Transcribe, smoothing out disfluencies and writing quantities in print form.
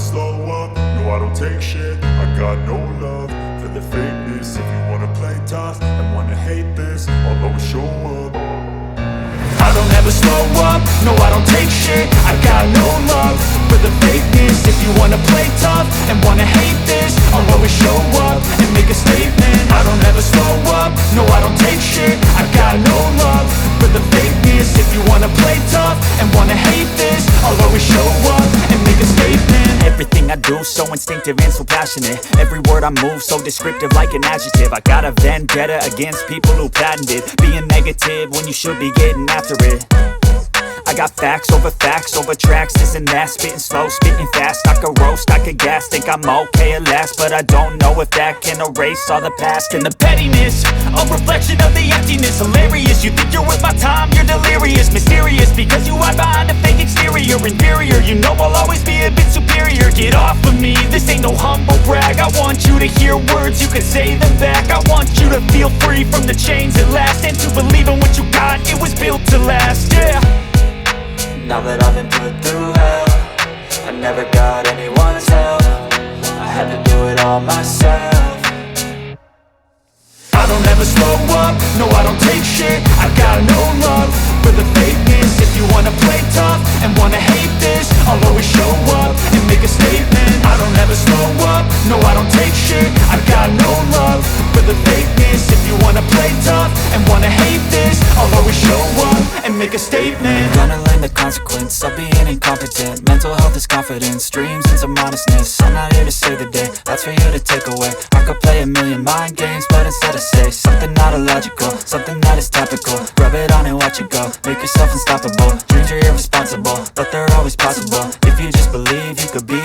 slow up, no I don't take shit. I got no love for the fakeness. If you wanna play tough and wanna hate this, I'll always show up. I don't ever slow up, no I don't take shit. I got no love for the fakeness. If you wanna play tough and wanna hate this, I'll always show up and make a statement. I don't ever slow up, no I don't take shit. I got no love for the fakeness. If you wanna play tough and wanna hate this, I'll always show up and make a statement. Everything I do so instinctive and so passionate. Every word I move so descriptive like an adjective. I got a vendetta against people who patented being negative when you should be getting after it. I got facts over tracks, this and that. Spitting slow, spitting fast, I could roast, I could gas. Think I'm okay at last, but I don't know if that can erase all the past. And the pettiness, a reflection of the emptiness. Hilarious, you think you're worth my time, you're delirious. Mysterious, because you hide behind a fake exterior. Inferior, you know I'll always be a bit superior. Get off of me, this ain't no humble brag. I want you to hear words, you can say them back. I want you to feel free from the chains at last, and to believe in what you got, it was built to last, yeah. Now that I've been put through hell, I never got anyone's help. I had to do it all myself. I don't ever slow up, no I don't take shit. I got no love for the fakeness. If you wanna play tough and wanna hate this, I'll always show up and make a statement. I don't ever slow up, no I don't take shit. I got no love for the fakeness. If you wanna play tough and wanna hate this, I'll always show up and make a statement. Gonna learn the consequence of being incompetent. Mental health is confidence, dreams and some honestness. I'm not here to save the day, that's for you to take away. I could play a million mind games, but instead I say something not illogical, something that is topical. Rub it on and watch it go, make yourself unstoppable. Dreams are irresponsible, but they're always possible. If you just believe, you could be